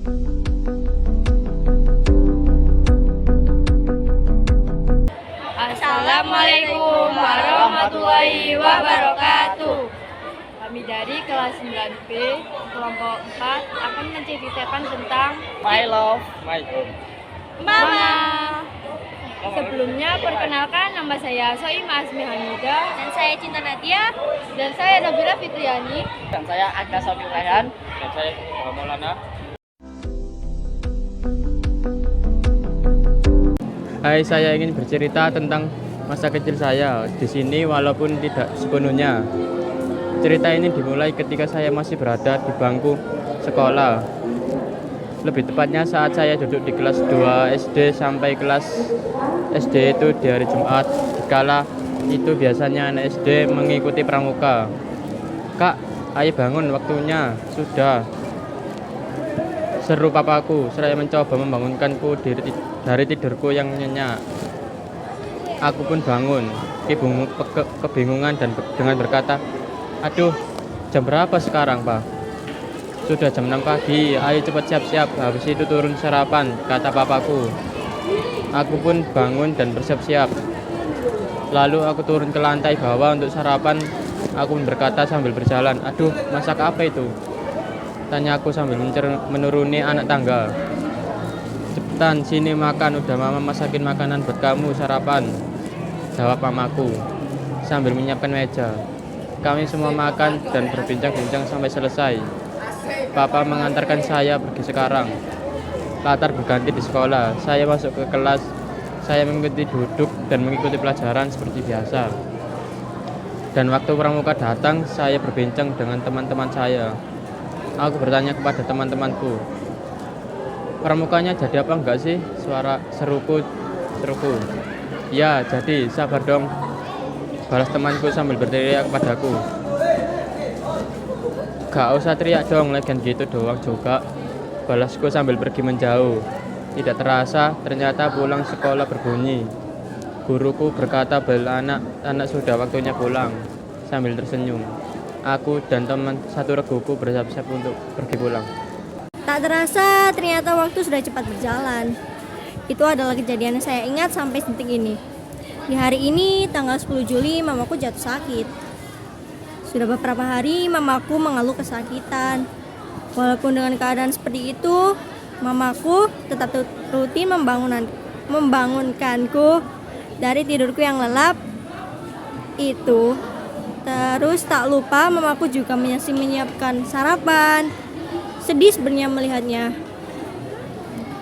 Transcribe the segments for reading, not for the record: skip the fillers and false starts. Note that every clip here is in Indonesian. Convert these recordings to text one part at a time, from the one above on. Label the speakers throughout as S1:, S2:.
S1: Assalamualaikum warahmatullahi wabarakatuh. Kami dari kelas 9B kelompok 4 akan menceritakan tentang
S2: My love, my home.
S1: Mama. Sebelumnya perkenalkan, nama saya Soima Asmi Hamidah,
S3: Dan saya Cinta Nadia.
S1: dan saya Nabila Fitriani.
S2: Dan saya Agda Sofil Rehan. Dan saya Muhammad Maulana.
S4: Hai, saya ingin bercerita tentang masa kecil saya di sini walaupun tidak sepenuhnya. Cerita ini dimulai ketika saya masih berada di bangku sekolah. Lebih tepatnya saat saya duduk di kelas 2 SD sampai kelas SD itu di hari Jumat. Dikala itu biasanya anak SD mengikuti pramuka. "Kak, ayo bangun, waktunya sudah," seru papaku. Saya mencoba membangunkanku dari tidurku yang nyenyak. Aku pun bangun, kebingungan dan dengan berkata, "Aduh, jam berapa sekarang, Pak?" "Sudah jam 6 pagi, ayo cepat siap-siap, habis itu turun sarapan," kata papaku. Aku pun bangun dan bersiap-siap. Lalu aku turun ke lantai bawah untuk sarapan. Aku pun berkata sambil berjalan, "Aduh, masak apa itu?" tanya aku sambil menuruni anak tangga. "Cepetan, sini makan, udah mama masakin makanan buat kamu sarapan," jawab mamaku sambil menyiapkan meja. Kami semua makan dan berbincang-bincang sampai selesai. Papa mengantarkan saya pergi sekarang. Latar berganti di sekolah. Saya masuk ke kelas. Saya mengikuti duduk dan mengikuti pelajaran seperti biasa. Dan waktu pramuka datang, saya berbincang dengan teman-teman saya. Aku bertanya kepada teman-temanku, "Pramukanya jadi apa enggak sih?" Seruku. "Ya, jadi, sabar dong," balas temanku sambil berteriak kepadaku. "Gak usah teriak dong, lagian gitu doang juga," balasku sambil pergi menjauh. Tidak terasa, ternyata pulang sekolah berbunyi. Guruku berkata bila anak sudah waktunya pulang, sambil tersenyum. Aku dan teman satu reguku bersiap-siap untuk pergi pulang.
S3: Tak terasa ternyata waktu sudah cepat berjalan. Itu adalah kejadian yang saya ingat sampai detik ini. Di hari ini, tanggal 10 Juli, mamaku jatuh sakit. Sudah beberapa hari mamaku mengeluh kesakitan. Walaupun dengan keadaan seperti itu, mamaku tetap rutin membangunkanku dari tidurku yang lelap itu. Terus tak lupa mamaku juga masih menyiapkan sarapan. Sedih sebenarnya melihatnya.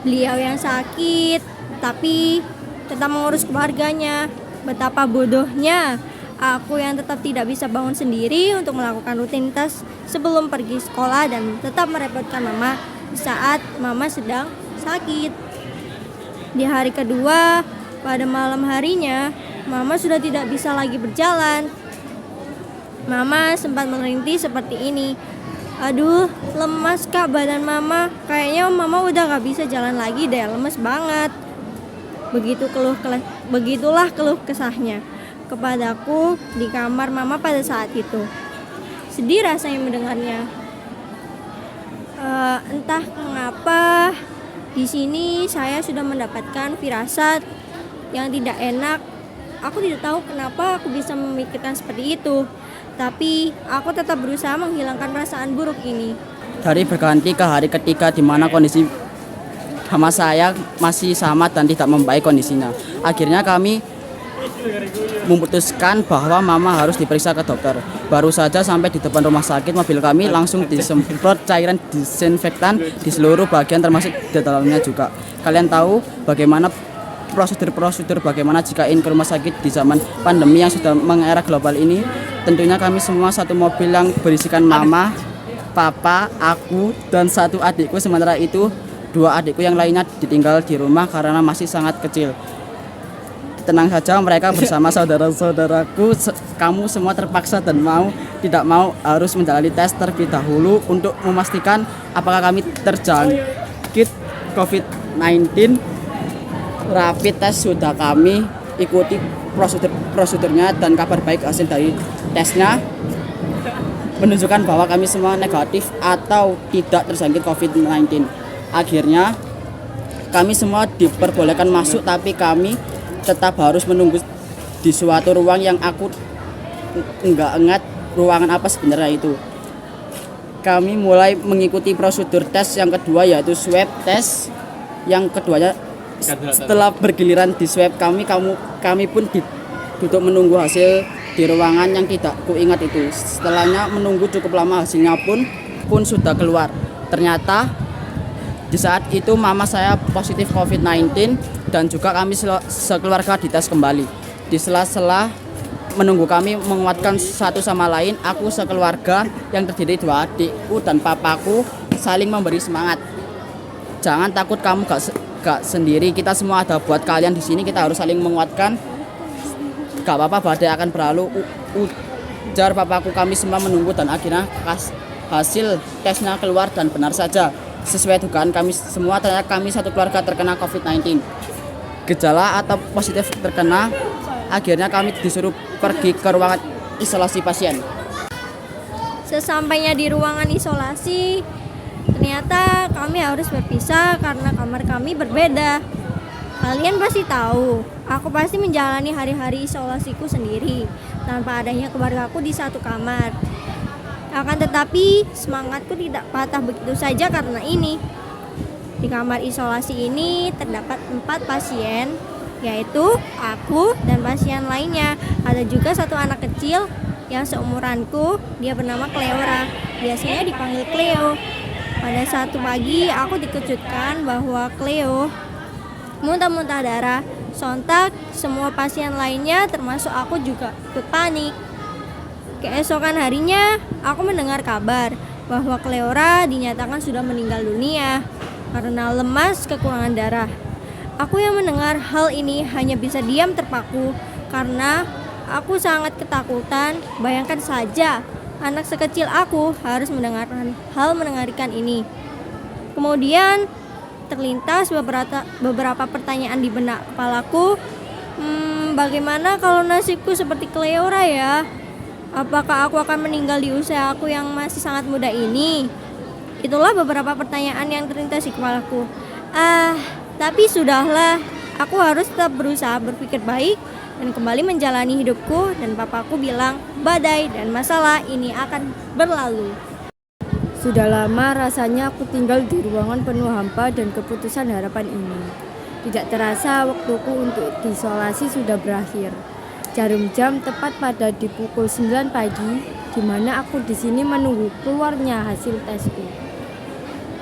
S3: Beliau yang sakit, tapi tetap mengurus keluarganya. Betapa bodohnya aku yang tetap tidak bisa bangun sendiri untuk melakukan rutinitas sebelum pergi sekolah dan tetap merepotkan mama saat mama sedang sakit. Di hari kedua, pada malam harinya, mama sudah tidak bisa lagi berjalan. Mama sempat merintih seperti ini. "Aduh, lemas kak badan mama. Kayaknya mama udah gak bisa jalan lagi deh, lemes banget." Begitulah keluh kesahnya kepadaku di kamar mama pada saat itu. Sedih rasanya mendengarnya. Entah mengapa di sini saya sudah mendapatkan firasat yang tidak enak. Aku tidak tahu kenapa aku bisa memikirkan seperti itu, tapi aku tetap berusaha menghilangkan perasaan buruk ini.
S2: Dari berganti ke hari ketiga di mana kondisi sama saya masih sama dan tidak membaik kondisinya. Akhirnya kami memutuskan bahwa mama harus diperiksa ke dokter. Baru saja sampai di depan rumah sakit, mobil kami langsung disemprot cairan disinfektan di seluruh bagian termasuk di dalamnya juga. Kalian tahu bagaimana prosedur bagaimana jika ingin ke rumah sakit di zaman pandemi yang sudah mengera global ini? Tentunya kami semua satu mobil yang berisikan mama, papa, aku, dan satu adikku. Sementara itu 2 adikku yang lainnya ditinggal di rumah karena masih sangat kecil. Tenang saja, mereka bersama saudara-saudaraku. Kamu semua terpaksa dan tidak mau harus menjalani tes terlebih dahulu untuk memastikan apakah kami terjangkit COVID-19. Rapid test sudah kami ikuti prosedurnya dan kabar baik hasil dari tesnya menunjukkan bahwa kami semua negatif atau tidak terjangkit COVID-19. Akhirnya kami semua diperbolehkan masuk, tapi kami tetap harus menunggu di suatu ruang yang aku nggak ingat ruangan apa sebenarnya itu. Kami mulai mengikuti prosedur tes yang kedua, yaitu swab test. Yang keduanya setelah bergiliran di swab kami pun duduk menunggu hasil di ruangan yang tidak kuingat itu. Setelahnya menunggu cukup lama, hasilnya pun sudah keluar. Ternyata di saat itu mama saya positif COVID-19 dan juga kami sekeluarga dites kembali. Di sela-sela menunggu kami menguatkan satu sama lain, aku sekeluarga yang terdiri 2 adikku dan papaku saling memberi semangat. Jangan takut, kamu gak sendiri, kita semua ada buat kalian di sini, kita harus saling menguatkan. Gak apa-apa, badai akan berlalu, ujar papaku. Kami semua menunggu dan akhirnya hasil tesnya keluar dan benar saja. Sesuai dugaan kami semua, ternyata kami satu keluarga terkena COVID-19. Gejala atau positif terkena, akhirnya kami disuruh pergi ke ruangan isolasi pasien.
S3: Sesampainya di ruangan isolasi, ternyata kami harus berpisah karena kamar kami berbeda. Kalian pasti tahu, aku pasti menjalani hari-hari isolasiku sendiri tanpa adanya keluargaku di satu kamar. Akan tetapi semangatku tidak patah begitu saja karena ini. Di kamar isolasi ini terdapat 4 pasien, yaitu aku dan pasien lainnya. Ada juga satu anak kecil yang seumuranku, dia bernama Cleora, biasanya dipanggil Cleo. Pada satu pagi aku dikejutkan bahwa Cleo muntah-muntah darah. Sontak semua pasien lainnya termasuk aku juga ikut panik. Keesokan harinya aku mendengar kabar bahwa Cleora dinyatakan sudah meninggal dunia karena lemas kekurangan darah. Aku yang mendengar hal ini hanya bisa diam terpaku karena aku sangat ketakutan. Bayangkan saja anak sekecil aku harus mendengarkan hal mengerikan ini. Kemudian terlintas beberapa pertanyaan di benak kepalaku. Bagaimana kalau nasibku seperti Cleora ya? Apakah aku akan meninggal di usia aku yang masih sangat muda ini? Itulah beberapa pertanyaan yang terlintas di kepalaku. Tapi sudahlah, aku harus tetap berusaha berpikir baik dan kembali menjalani hidupku. Dan papaku bilang, badai dan masalah ini akan berlalu.
S5: Sudah lama rasanya aku tinggal di ruangan penuh hampa dan keputusan harapan ini. Tidak terasa waktuku untuk diisolasi sudah berakhir. Jarum jam tepat pada di pukul 9 pagi, di mana aku di sini menunggu keluarnya hasil tesku.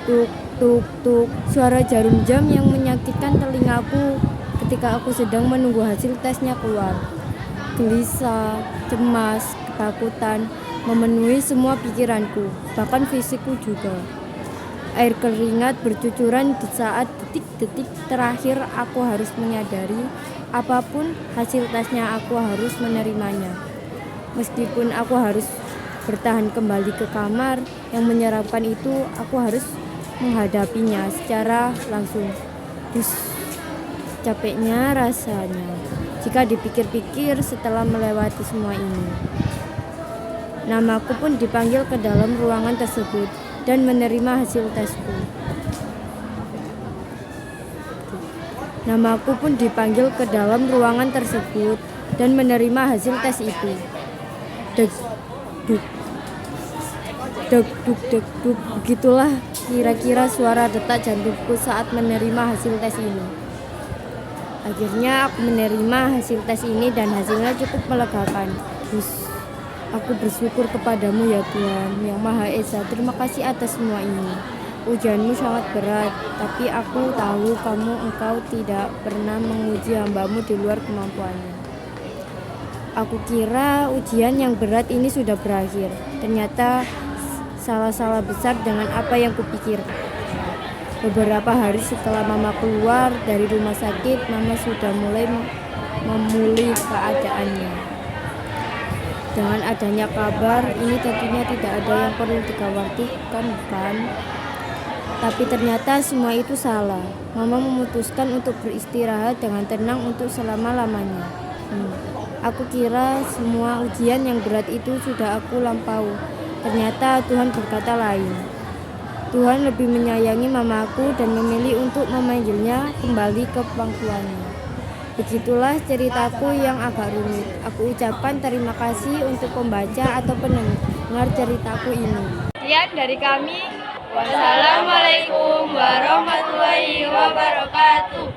S5: Tuk tuk tuk, suara jarum jam yang menyakitkan telingaku ketika aku sedang menunggu hasil tesnya keluar. Gelisah, cemas, ketakutan memenuhi semua pikiranku, bahkan fisikku juga. Air keringat bercucuran di saat detik-detik terakhir aku harus menyadari apapun hasil tesnya aku harus menerimanya. Meskipun aku harus bertahan kembali ke kamar yang menyeramkan itu, aku harus menghadapinya secara langsung. Capeknya rasanya jika dipikir-pikir setelah melewati semua ini. Namaku pun dipanggil ke dalam ruangan tersebut dan menerima hasil tesku. Namaku pun dipanggil ke dalam ruangan tersebut dan menerima hasil tes itu. Deg duk, deg duk, deg duk. Begitulah kira-kira suara detak jantungku saat menerima hasil tes ini. Akhirnya aku menerima hasil tes ini dan hasilnya cukup melegakan. Aku bersyukur kepadamu ya Tuhan yang Maha Esa. Terima kasih atas semua ini. Ujianmu sangat berat, tapi aku tahu engkau tidak pernah menguji hambamu di luar kemampuannya. Aku kira ujian yang berat ini sudah berakhir. Ternyata salah besar dengan apa yang kupikir. Beberapa hari setelah mama keluar dari rumah sakit, mama sudah mulai memulih keadaannya. Dengan adanya kabar ini tentunya tidak ada yang perlu dikhawatirkan, bukan? Tapi ternyata semua itu salah. Mama memutuskan untuk beristirahat dengan tenang untuk selama-lamanya. Aku kira semua ujian yang berat itu sudah aku lampaui. Ternyata Tuhan berkata lain. Tuhan lebih menyayangi mamaku dan memilih untuk memanggilnya kembali ke pangkuannya. Begitulah ceritaku yang agak rumit. Aku ucapkan terima kasih untuk pembaca atau pendengar ceritaku ini.
S1: Sekian dari kami. Wassalamualaikum warahmatullahi wabarakatuh.